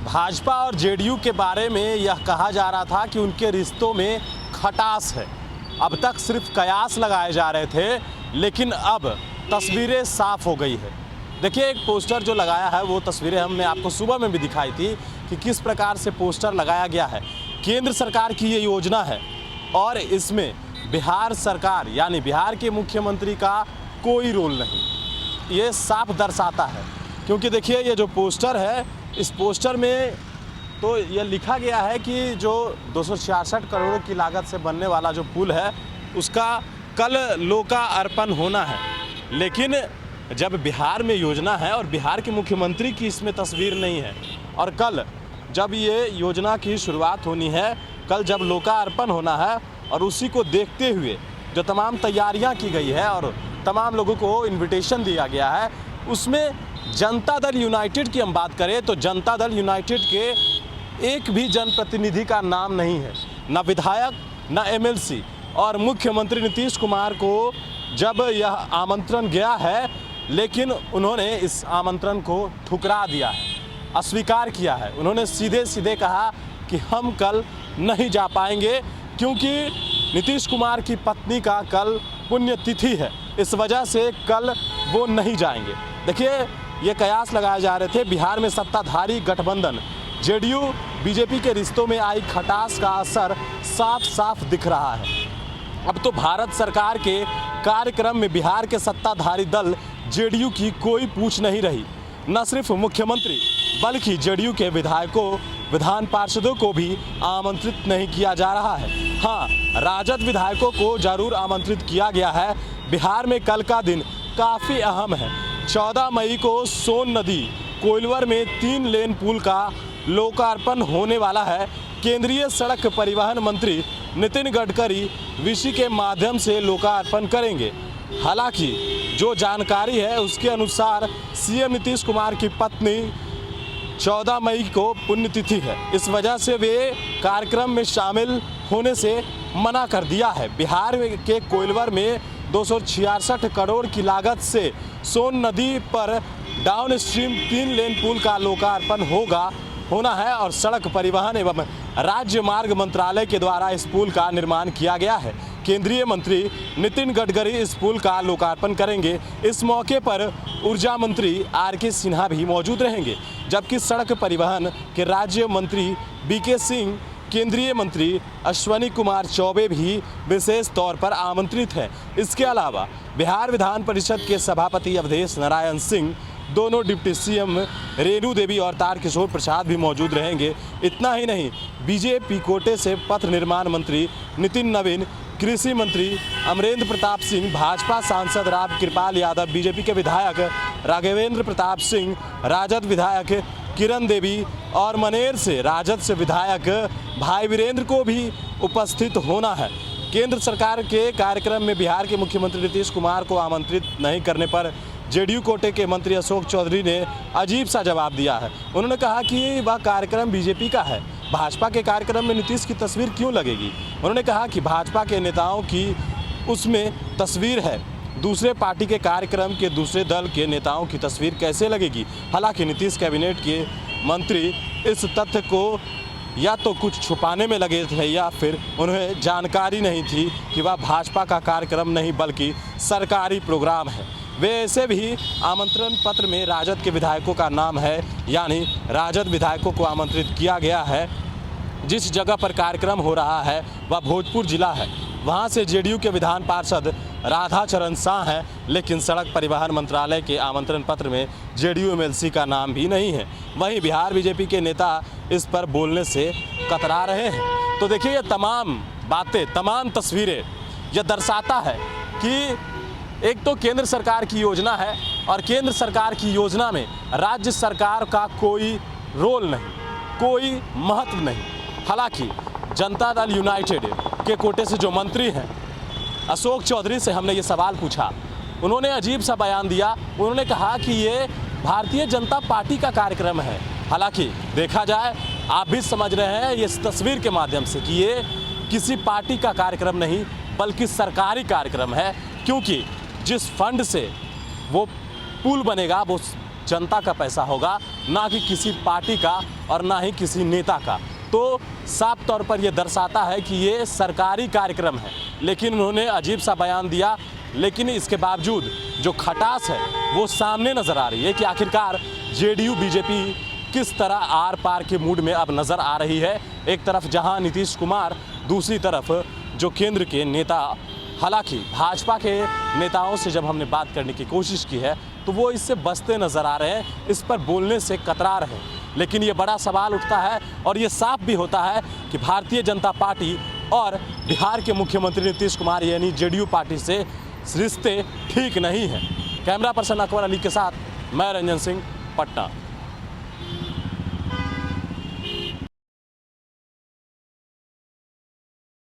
भाजपा और जेडीयू के बारे में यह कहा जा रहा था कि उनके रिश्तों में खटास है। अब तक सिर्फ कयास लगाए जा रहे थे, लेकिन अब तस्वीरें साफ हो गई है। देखिए, एक पोस्टर जो लगाया है वो तस्वीरें हमने आपको सुबह में भी दिखाई थी कि किस प्रकार से पोस्टर लगाया गया है। केंद्र सरकार की ये योजना है और इसमें बिहार सरकार यानी बिहार के मुख्यमंत्री का कोई रोल नहीं, ये साफ दर्शाता है। क्योंकि देखिए, ये जो पोस्टर है, इस पोस्टर में तो ये लिखा गया है कि जो 266 करोड़ की लागत से बनने वाला जो पुल है उसका कल लोकार्पण होना है। लेकिन जब बिहार में योजना है और बिहार के मुख्यमंत्री की इसमें तस्वीर नहीं है, और कल जब ये योजना की शुरुआत होनी है, कल जब लोकार्पण होना है, और उसी को देखते हुए जो तमाम तैयारियां की गई है और तमाम लोगों को इन्विटेशन दिया गया है, उसमें जनता दल यूनाइटेड की हम बात करें तो जनता दल यूनाइटेड के एक भी जनप्रतिनिधि का नाम नहीं है, न विधायक न एमएलसी। और मुख्यमंत्री नीतीश कुमार को जब यह आमंत्रण गया है, लेकिन उन्होंने इस आमंत्रण को ठुकरा दिया है, अस्वीकार किया है। उन्होंने सीधे सीधे कहा कि हम कल नहीं जा पाएंगे क्योंकि नीतीश कुमार की पत्नी का कल पुण्यतिथि है, इस वजह से कल वो नहीं जाएंगे। देखिए, ये कयास लगाए जा रहे थे, बिहार में सत्ताधारी गठबंधन जेडीयू बीजेपी के रिश्तों में आई खटास का असर साफ साफ दिख रहा है। अब तो भारत सरकार के कार्यक्रम में बिहार के सत्ताधारी दल जेडीयू की कोई पूछ नहीं रही। न सिर्फ मुख्यमंत्री बल्कि जेडीयू के विधायकों, विधान पार्षदों को भी आमंत्रित नहीं किया जा रहा है। हाँ, राजद विधायकों को जरूर आमंत्रित किया गया है। बिहार में कल का दिन काफ़ी अहम है। 14 मई को सोन नदी कोइलवर में 3 लेन पुल का लोकार्पण होने वाला है। केंद्रीय सड़क परिवहन मंत्री नितिन गडकरी वीसी के माध्यम से लोकार्पण करेंगे। हालांकि जो जानकारी है उसके अनुसार सीएम नीतीश कुमार की पत्नी 14 मई को पुण्यतिथि है, इस वजह से वे कार्यक्रम में शामिल होने से मना कर दिया है। बिहार के कोइलवर में 266 करोड़ की लागत से सोन नदी पर डाउन स्ट्रीम 3 लेन पुल का लोकार्पण होना है और सड़क परिवहन एवं राज्य मार्ग मंत्रालय के द्वारा इस पुल का निर्माण किया गया है। केंद्रीय मंत्री नितिन गडकरी इस पुल का लोकार्पण करेंगे। इस मौके पर ऊर्जा मंत्री आर.के. सिन्हा भी मौजूद रहेंगे, जबकि सड़क परिवहन के राज्य मंत्री बी.के. सिंह, केंद्रीय मंत्री अश्विनी कुमार चौबे भी विशेष तौर पर आमंत्रित हैं। इसके अलावा बिहार विधान परिषद के सभापति अवधेश नारायण सिंह, दोनों डिप्टी सीएम रेणु देवी और तारकिशोर प्रसाद भी मौजूद रहेंगे। इतना ही नहीं, बीजेपी कोटे से पथ निर्माण मंत्री नितिन नवीन, कृषि मंत्री अमरेंद्र प्रताप सिंह, भाजपा सांसद राम कृपाल यादव, बीजेपी के विधायक राघवेंद्र प्रताप सिंह, राजद विधायक किरण देवी और मनेर से राजद से विधायक भाई वीरेंद्र को भी उपस्थित होना है। केंद्र सरकार के कार्यक्रम में बिहार के मुख्यमंत्री नीतीश कुमार को आमंत्रित नहीं करने पर जेडीयू कोटे के मंत्री अशोक चौधरी ने अजीब सा जवाब दिया है। उन्होंने कहा कि वह कार्यक्रम बीजेपी का है, भाजपा के कार्यक्रम में नीतीश की तस्वीर क्यों लगेगी। उन्होंने कहा कि भाजपा के नेताओं की उसमें तस्वीर है, दूसरे पार्टी के कार्यक्रम के दूसरे दल के नेताओं की तस्वीर कैसे लगेगी। हालांकि नीतीश कैबिनेट के मंत्री इस तथ्य को या तो कुछ छुपाने में लगे थे या फिर उन्हें जानकारी नहीं थी कि वह भाजपा का कार्यक्रम नहीं बल्कि सरकारी प्रोग्राम है। वैसे भी आमंत्रण पत्र में राजद के विधायकों का नाम है, यानी राजद विधायकों को आमंत्रित किया गया है। जिस जगह पर कार्यक्रम हो रहा है वह भोजपुर जिला है, वहां से जेडीयू के विधान पार्षद राधा चरण शाह हैं, लेकिन सड़क परिवहन मंत्रालय के आमंत्रण पत्र में जेडीयू एमएलसी का नाम भी नहीं है। वहीं बिहार बीजेपी के नेता इस पर बोलने से कतरा रहे हैं। तो देखिए, ये तमाम बातें, तमाम तस्वीरें यह दर्शाता है कि एक तो केंद्र सरकार की योजना है और केंद्र सरकार की योजना में राज्य सरकार का कोई रोल नहीं, कोई महत्व नहीं। हालांकि जनता दल यूनाइटेड के कोटे से जो मंत्री हैं अशोक चौधरी से हमने ये सवाल पूछा, उन्होंने अजीब सा बयान दिया। उन्होंने कहा कि ये भारतीय जनता पार्टी का कार्यक्रम है। हालांकि देखा जाए, आप भी समझ रहे हैं ये इस तस्वीर के माध्यम से कि ये किसी पार्टी का कार्यक्रम नहीं बल्कि सरकारी कार्यक्रम है, क्योंकि जिस फंड से वो पुल बनेगा वो जनता का पैसा होगा, ना कि किसी पार्टी का और ना ही किसी नेता का। तो साफ तौर पर यह दर्शाता है कि ये सरकारी कार्यक्रम है, लेकिन उन्होंने अजीब सा बयान दिया। लेकिन इसके बावजूद जो खटास है वो सामने नज़र आ रही है कि आखिरकार जेडीयू बीजेपी किस तरह आर पार के मूड में अब नज़र आ रही है। एक तरफ जहां नीतीश कुमार, दूसरी तरफ जो केंद्र के नेता। हालांकि भाजपा के नेताओं से जब हमने बात करने की कोशिश की है तो वो इससे बचते नज़र आ रहे हैं, इस पर बोलने से कतरा रहे हैं। लेकिन ये बड़ा सवाल उठता है और ये साफ भी होता है कि भारतीय जनता पार्टी और बिहार के मुख्यमंत्री नीतीश कुमार यानी जेडीयू पार्टी से रिश्ते ठीक नहीं हैं। कैमरा पर्सन अकबर अली के साथ मैं रंजन सिंह, पटना।